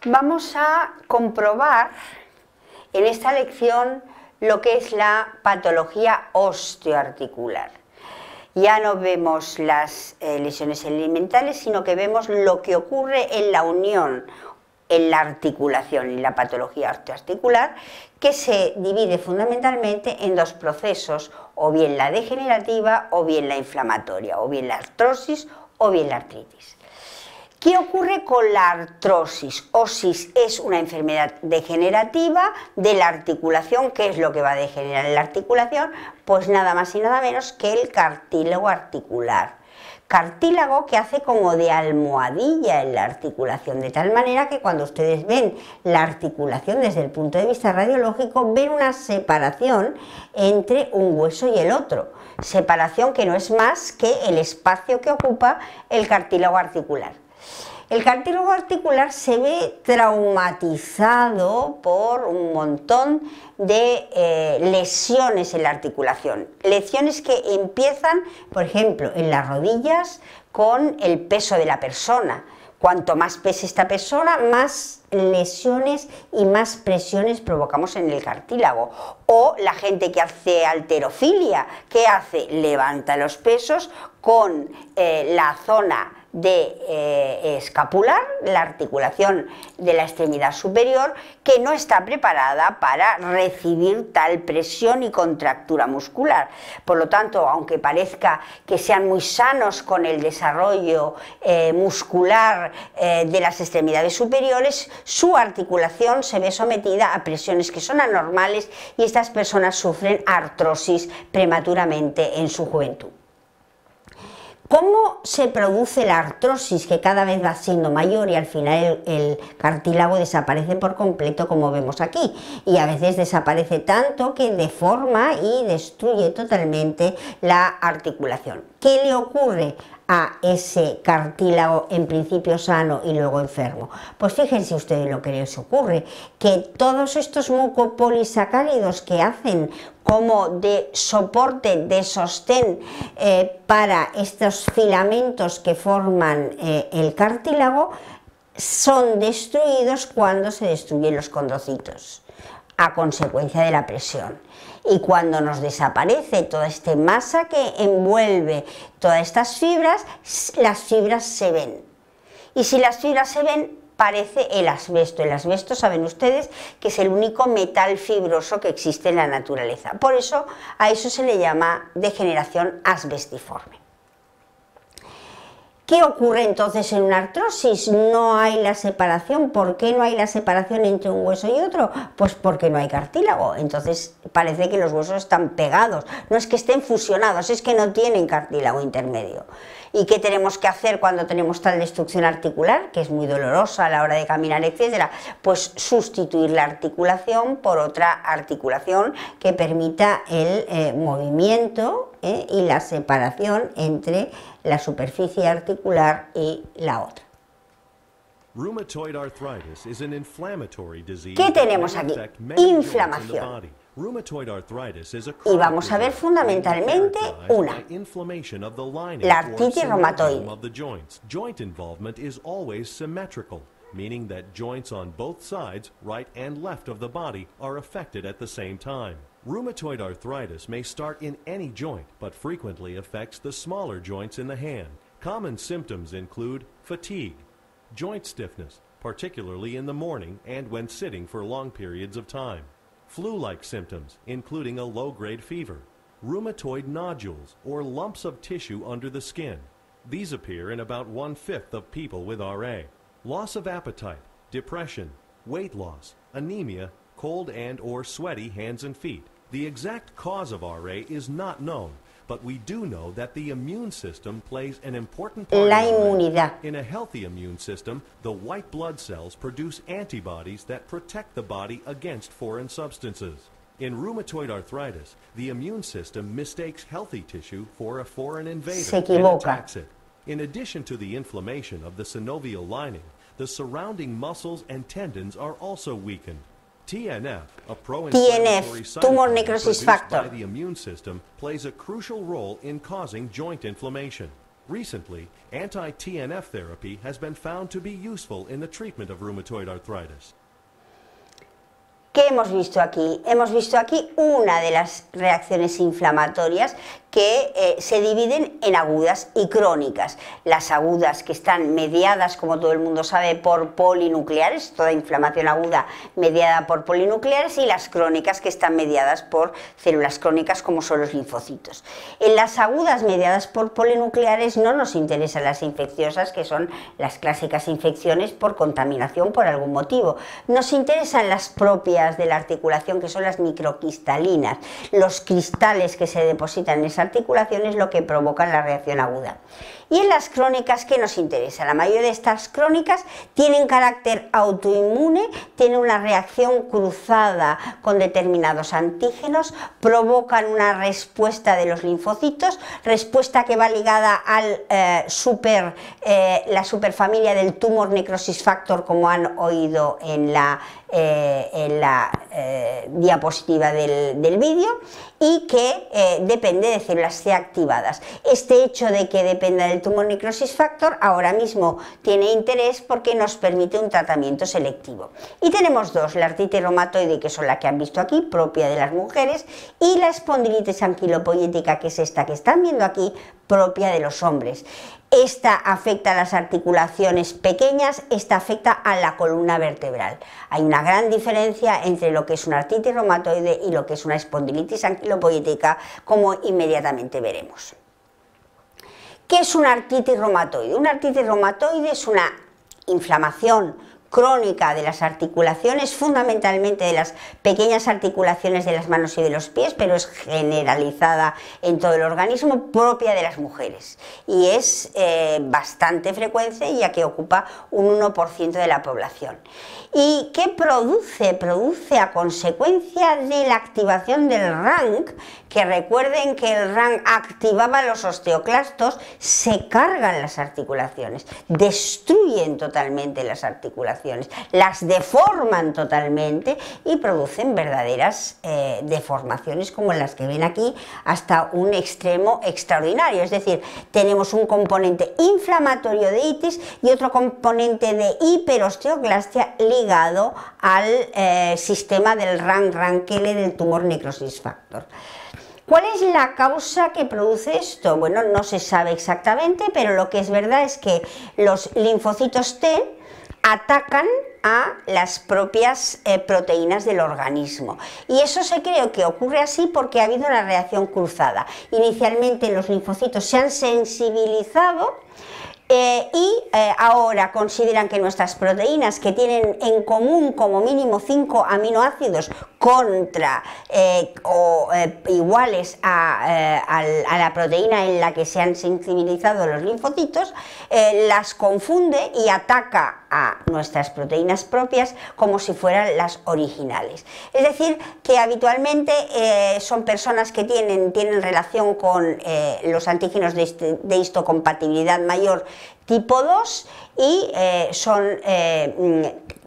Vamos a comprobar en esta lección lo que es la patología osteoarticular. Ya no vemos las lesiones elementales, sino que vemos lo que ocurre en la unión, en la articulación, en la patología osteoarticular, que se divide fundamentalmente en dos procesos, o bien la degenerativa o bien la inflamatoria, o bien la artrosis o bien la artritis. ¿Qué ocurre con la artrosis? Osis es una enfermedad degenerativa de la articulación. ¿Qué es lo que va a degenerar en la articulación? Pues nada más y nada menos que el cartílago articular. Cartílago que hace como de almohadilla en la articulación, de tal manera que cuando ustedes ven la articulación desde el punto de vista radiológico, ven una separación entre un hueso y el otro. Separación que no es más que el espacio que ocupa el cartílago articular. El cartílago articular se ve traumatizado por un montón de lesiones en la articulación. Lesiones que empiezan, por ejemplo, en las rodillas con el peso de la persona. Cuanto más pese esta persona, más lesiones y más presiones provocamos en el cartílago. O la gente que hace halterofilia, ¿qué hace? Levanta los pesos con la zona de escapular, la articulación de la extremidad superior, que no está preparada para recibir tal presión y contractura muscular. Por lo tanto, aunque parezca que sean muy sanos con el desarrollo muscular de las extremidades superiores, su articulación se ve sometida a presiones que son anormales y estas personas sufren artrosis prematuramente en su juventud. ¿Cómo se produce la artrosis, que cada vez va siendo mayor y al final el cartílago desaparece por completo, como vemos aquí? Y a veces desaparece tanto que deforma y destruye totalmente la articulación. ¿Qué le ocurre a ese cartílago en principio sano y luego enfermo? Pues fíjense ustedes lo que les ocurre, que todos estos mucopolisacáridos que hacen como de soporte, de sostén para estos filamentos que forman el cartílago, son destruidos cuando se destruyen los condrocitos a consecuencia de la presión. Y cuando nos desaparece toda esta masa que envuelve todas estas fibras, las fibras se ven. Y si las fibras se ven, parece el asbesto. El asbesto, saben ustedes, que es el único metal fibroso que existe en la naturaleza. Por eso a eso se le llama degeneración asbestiforme. ¿Qué ocurre entonces en una artrosis? No hay la separación. ¿Por qué no hay la separación entre un hueso y otro? Pues porque no hay cartílago. Entonces parece que los huesos están pegados. No es que estén fusionados, es que no tienen cartílago intermedio. ¿Y qué tenemos que hacer cuando tenemos tal destrucción articular, que es muy dolorosa a la hora de caminar, etcétera? Pues sustituir la articulación por otra articulación que permita el movimiento y la separación entre la superficie articular y la otra. ¿Qué tenemos aquí? Inflamación. Y vamos a ver fundamentalmente una, la artritis reumatoide. Meaning that joints on both sides, right and left of the body, are affected at the same time. Rheumatoid arthritis may start in any joint, but frequently affects the smaller joints in the hand. Common symptoms include fatigue, joint stiffness, particularly in the morning and when sitting for long periods of time, flu-like symptoms, including a low-grade fever, rheumatoid nodules, or lumps of tissue under the skin. These appear in about 1/5 of people with RA. Loss of appetite, depression, weight loss, anemia, cold and or sweaty hands and feet. The exact cause of RA is not known, but we do know that the immune system plays an important part in RA. In a healthy immune system, the white blood cells produce antibodies that protect the body against foreign substances. In rheumatoid arthritis, the immune system mistakes healthy tissue for a foreign invader and attacks it. In addition to the inflammation of the synovial lining, the surrounding muscles and tendons are also weakened. TNF, a pro-inflammatory cytokine produced by the immune system, plays a crucial role in causing joint inflammation. Recently, anti-TNF therapy has been found to be useful in the treatment of rheumatoid arthritis. ¿Qué hemos visto aquí? Hemos visto aquí una de las reacciones inflamatorias que se dividen en agudas y crónicas. Las agudas, que están mediadas, como todo el mundo sabe, por polinucleares, toda inflamación aguda mediada por polinucleares, y las crónicas, que están mediadas por células crónicas, como son los linfocitos. En las agudas mediadas por polinucleares no nos interesan las infecciosas, que son las clásicas infecciones por contaminación por algún motivo. Nos interesan las propias de la articulación, que son las microcristalinas, los cristales que se depositan en esa articulación, es lo que provocan la reacción aguda. Y en las crónicas, ¿qué nos interesa? La mayoría de estas crónicas tienen carácter autoinmune, tienen una reacción cruzada con determinados antígenos, provocan una respuesta de los linfocitos, respuesta que va ligada al la superfamilia del tumor necrosis factor, como han oído en la diapositiva del vídeo, y que depende de células C activadas. Este hecho de que dependa del tumor necrosis factor ahora mismo tiene interés porque nos permite un tratamiento selectivo. Y tenemos dos: la artritis reumatoide, que son la que han visto aquí, propia de las mujeres, y la espondilitis anquilopoyética, que es esta que están viendo aquí, propia de los hombres. Esta afecta a las articulaciones pequeñas, esta afecta a la columna vertebral. Hay una gran diferencia entre lo que es una artritis reumatoide y lo que es una espondilitis anquilopoyética, como inmediatamente veremos. ¿Qué es una artritis reumatoide? Una artritis reumatoide es una inflamación crónica de las articulaciones, fundamentalmente de las pequeñas articulaciones de las manos y de los pies, pero es generalizada en todo el organismo, propia de las mujeres, y es bastante frecuente, ya que ocupa un 1% de la población. ¿Y qué produce? Produce a consecuencia de la activación del RANK, que recuerden que el RANK activaba los osteoclastos, se cargan las articulaciones, destruyen totalmente las articulaciones, las deforman totalmente y producen verdaderas deformaciones, como las que ven aquí, hasta un extremo extraordinario. Es decir, tenemos un componente inflamatorio de itis y otro componente de hiperosteoclastia ligado al sistema del RANK-RANKL del tumor necrosis factor. ¿Cuál es la causa que produce esto? Bueno, no se sabe exactamente, pero lo que es verdad es que los linfocitos T atacan a las propias proteínas del organismo, y eso se cree que ocurre así porque ha habido una reacción cruzada. Inicialmente los linfocitos se han sensibilizado ahora consideran que nuestras proteínas, que tienen en común como mínimo 5 aminoácidos contra o iguales a la proteína en la que se han sensibilizado los linfocitos, las confunde y ataca a nuestras proteínas propias como si fueran las originales. Es decir, que habitualmente son personas que tienen relación con los antígenos de histocompatibilidad mayor tipo 2 y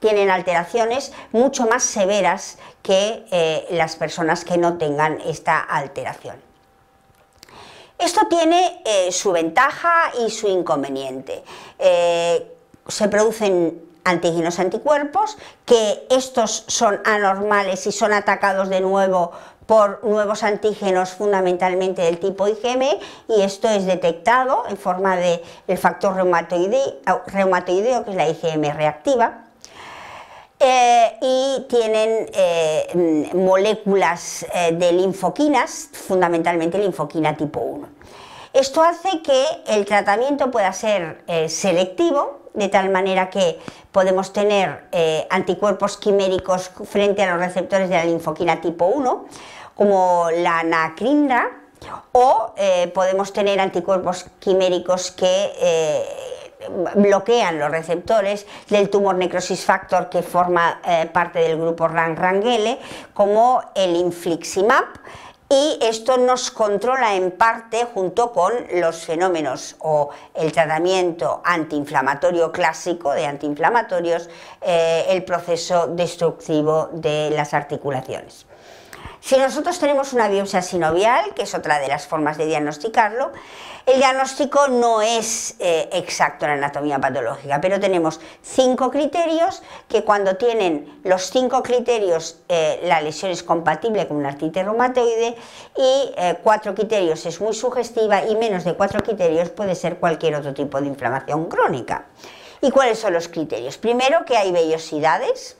tienen alteraciones mucho más severas que las personas que no tengan esta alteración. Esto tiene su ventaja y su inconveniente. Se producen antígenos anticuerpos, que estos son anormales y son atacados de nuevo por nuevos antígenos, fundamentalmente del tipo IgM, y esto es detectado en forma del factor reumatoideo, que es la IgM reactiva. Y tienen moléculas de linfoquinas, fundamentalmente linfoquina tipo 1. Esto hace que el tratamiento pueda ser selectivo, de tal manera que podemos tener anticuerpos quiméricos frente a los receptores de la linfoquina tipo 1, como la anacrindra, o podemos tener anticuerpos quiméricos que bloquean los receptores del tumor necrosis factor, que forma parte del grupo RANK-RANKL, como el infliximab, y esto nos controla en parte, junto con los fenómenos o el tratamiento antiinflamatorio clásico de antiinflamatorios, el proceso destructivo de las articulaciones. Si nosotros tenemos una biopsia sinovial, que es otra de las formas de diagnosticarlo, el diagnóstico no es exacto en anatomía patológica, pero tenemos 5 criterios que cuando tienen los 5 criterios la lesión es compatible con una artritis reumatoide y 4 criterios es muy sugestiva y menos de 4 criterios puede ser cualquier otro tipo de inflamación crónica. ¿Y cuáles son los criterios? Primero, que hay vellosidades.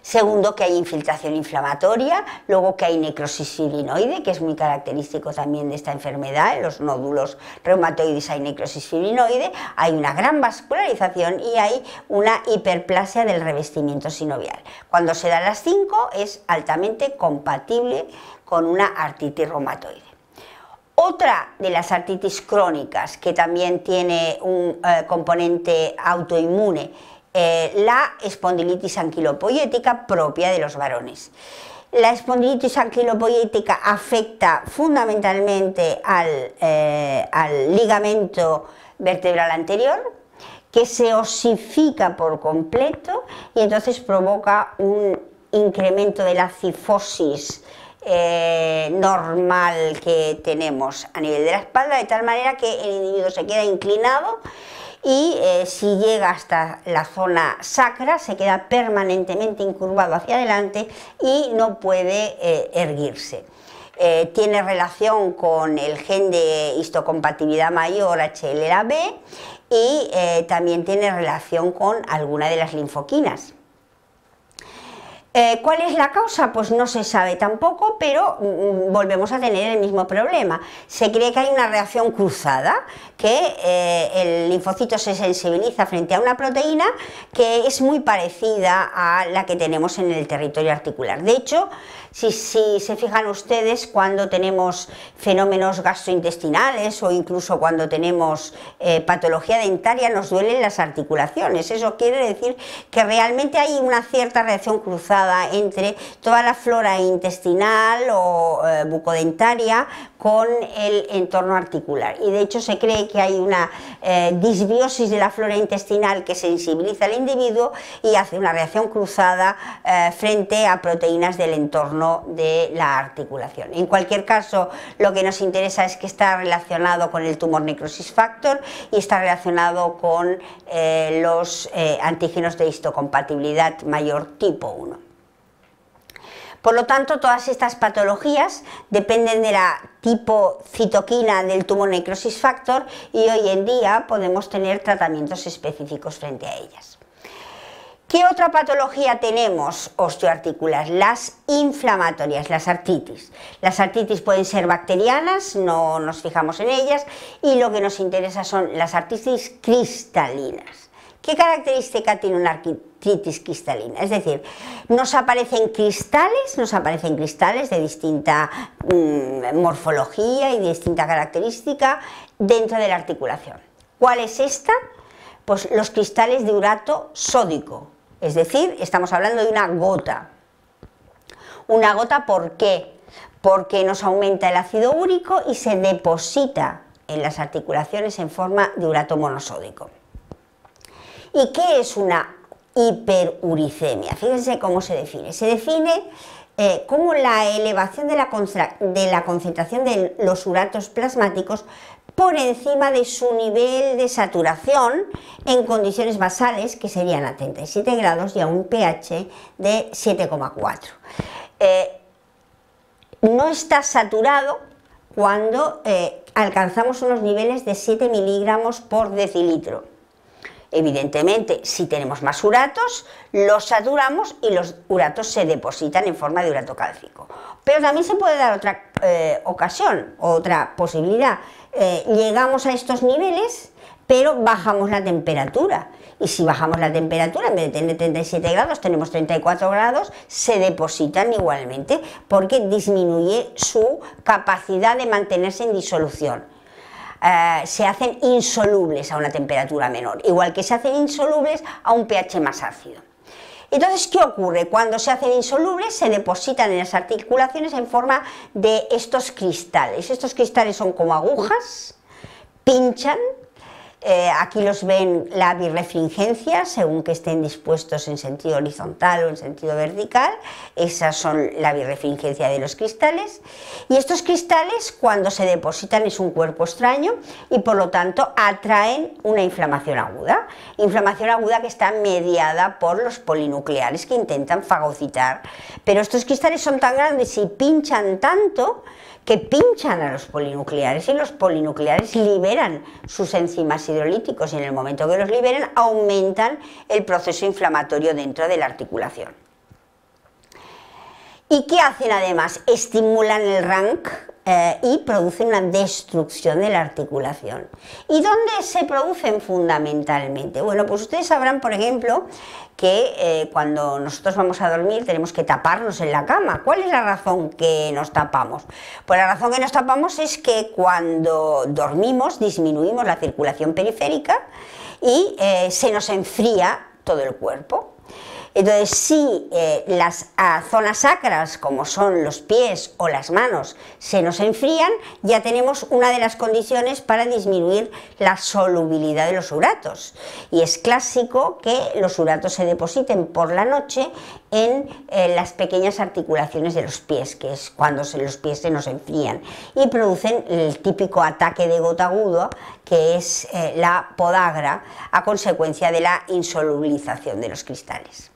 Segundo, que hay infiltración inflamatoria, luego que hay necrosis fibrinoide, que es muy característico también de esta enfermedad, en los nódulos reumatoides hay necrosis fibrinoide, hay una gran vascularización y hay una hiperplasia del revestimiento sinovial. Cuando se dan las 5 es altamente compatible con una artritis reumatoide. Otra de las artritis crónicas que también tiene un componente autoinmune, la espondilitis anquilopoiética propia de los varones. La espondilitis anquilopoiética afecta fundamentalmente al ligamento vertebral anterior, que se osifica por completo y entonces provoca un incremento de la cifosis normal que tenemos a nivel de la espalda, de tal manera que el individuo se queda inclinado y si llega hasta la zona sacra se queda permanentemente incurvado hacia adelante y no puede erguirse. Tiene relación con el gen de histocompatibilidad mayor HLA-B y también tiene relación con alguna de las linfoquinas. ¿Cuál es la causa? Pues no se sabe tampoco, pero volvemos a tener el mismo problema. Se cree que hay una reacción cruzada, que el linfocito se sensibiliza frente a una proteína que es muy parecida a la que tenemos en el territorio articular. De hecho, si se fijan ustedes, cuando tenemos fenómenos gastrointestinales o incluso cuando tenemos patología dentaria, nos duelen las articulaciones. Eso quiere decir que realmente hay una cierta reacción cruzada entre toda la flora intestinal o bucodentaria con el entorno articular, y de hecho se cree que hay una disbiosis de la flora intestinal que sensibiliza al individuo y hace una reacción cruzada frente a proteínas del entorno de la articulación. En cualquier caso, lo que nos interesa es que está relacionado con el tumor necrosis factor y está relacionado con los antígenos de histocompatibilidad mayor tipo 1. Por lo tanto, todas estas patologías dependen de la tipo citoquina del tumor necrosis factor y hoy en día podemos tener tratamientos específicos frente a ellas. ¿Qué otra patología tenemos osteoarticular? Las inflamatorias, las artritis. Las artritis pueden ser bacterianas, no nos fijamos en ellas, y lo que nos interesa son las artritis cristalinas. ¿Qué característica tiene una artritis cristalina? Es decir, nos aparecen cristales de distinta morfología y distinta característica dentro de la articulación. ¿Cuál es esta? Pues los cristales de urato sódico, es decir, estamos hablando de una gota. ¿Una gota por qué? Porque nos aumenta el ácido úrico y se deposita en las articulaciones en forma de urato monosódico. ¿Y qué es una hiperuricemia? Fíjense cómo se define. Se define como la elevación de la concentración de los uratos plasmáticos por encima de su nivel de saturación en condiciones basales, que serían a 37 grados y a un pH de 7,4. No está saturado cuando alcanzamos unos niveles de 7 miligramos por decilitro. Evidentemente, si tenemos más uratos, los saturamos y los uratos se depositan en forma de urato cálcico. Pero también se puede dar otra ocasión, otra posibilidad. Llegamos a estos niveles, pero bajamos la temperatura. Y si bajamos la temperatura, en vez de tener 37 grados, tenemos 34 grados, se depositan igualmente, porque disminuye su capacidad de mantenerse en disolución. Se hacen insolubles a una temperatura menor, igual que se hacen insolubles a un pH más ácido. Entonces, ¿qué ocurre? Cuando se hacen insolubles, se depositan en las articulaciones en forma de estos cristales. Estos cristales son como agujas, pinchan Aquí los ven la birrefringencia, según que estén dispuestos en sentido horizontal o en sentido vertical. Esas son la birrefringencia de los cristales. Y estos cristales, cuando se depositan, es un cuerpo extraño y por lo tanto atraen una inflamación aguda. Inflamación aguda que está mediada por los polinucleares que intentan fagocitar. Pero estos cristales son tan grandes y pinchan tanto que pinchan a los polinucleares y los polinucleares liberan sus enzimas hidrolíticos y en el momento que los liberan aumentan el proceso inflamatorio dentro de la articulación. ¿Y qué hacen además? Estimulan el RANK y producen una destrucción de la articulación. ¿Y dónde se producen fundamentalmente? Bueno, pues ustedes sabrán, por ejemplo, que cuando nosotros vamos a dormir tenemos que taparnos en la cama. ¿Cuál es la razón que nos tapamos? Pues la razón que nos tapamos es que cuando dormimos disminuimos la circulación periférica y se nos enfría todo el cuerpo. Entonces, si las zonas sacras, como son los pies o las manos, se nos enfrían, ya tenemos una de las condiciones para disminuir la solubilidad de los uratos. Y es clásico que los uratos se depositen por la noche en las pequeñas articulaciones de los pies, que es cuando los pies se nos enfrían, y producen el típico ataque de gota agudo, que es la podagra, a consecuencia de la insolubilización de los cristales.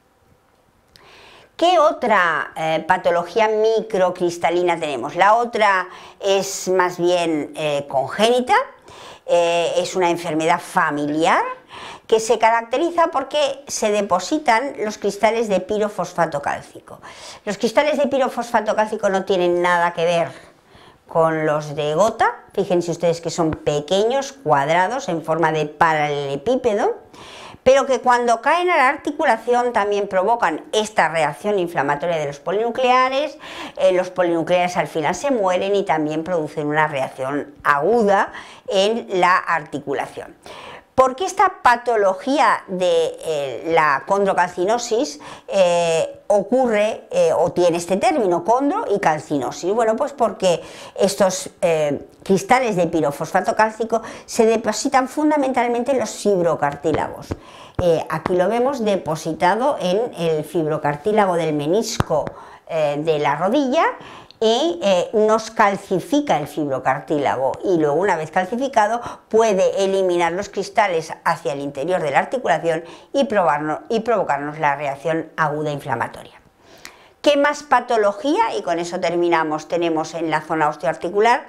¿Qué otra patología microcristalina tenemos? La otra es más bien congénita, es una enfermedad familiar que se caracteriza porque se depositan los cristales de pirofosfato cálcico. Los cristales de pirofosfato cálcico no tienen nada que ver con los de gota, fíjense ustedes que son pequeños, cuadrados, en forma de paralelepípedo, pero que cuando caen a la articulación también provocan esta reacción inflamatoria de los polinucleares al final se mueren y también producen una reacción aguda en la articulación. ¿Por qué esta patología de la condrocalcinosis ocurre o tiene este término, condro y calcinosis? Bueno, pues porque estos cristales de pirofosfato cálcico se depositan fundamentalmente en los fibrocartílagos. Aquí lo vemos depositado en el fibrocartílago del menisco de la rodilla, y nos calcifica el fibrocartílago y luego, una vez calcificado, puede eliminar los cristales hacia el interior de la articulación y provocarnos la reacción aguda inflamatoria. ¿Qué más patología, y con eso terminamos, tenemos en la zona osteoarticular?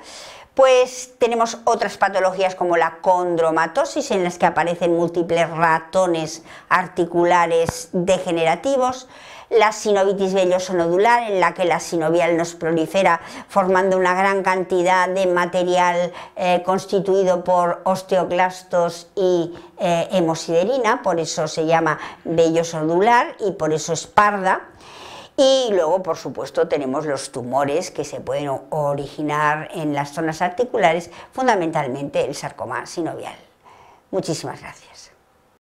Pues tenemos otras patologías como la condromatosis, en las que aparecen múltiples ratones articulares degenerativos, la sinovitis velloso-nodular, en la que la sinovial nos prolifera formando una gran cantidad de material constituido por osteoclastos y hemosiderina, por eso se llama velloso-nodular y por eso es parda. Y luego, por supuesto, tenemos los tumores que se pueden originar en las zonas articulares, fundamentalmente el sarcoma sinovial. Muchísimas gracias.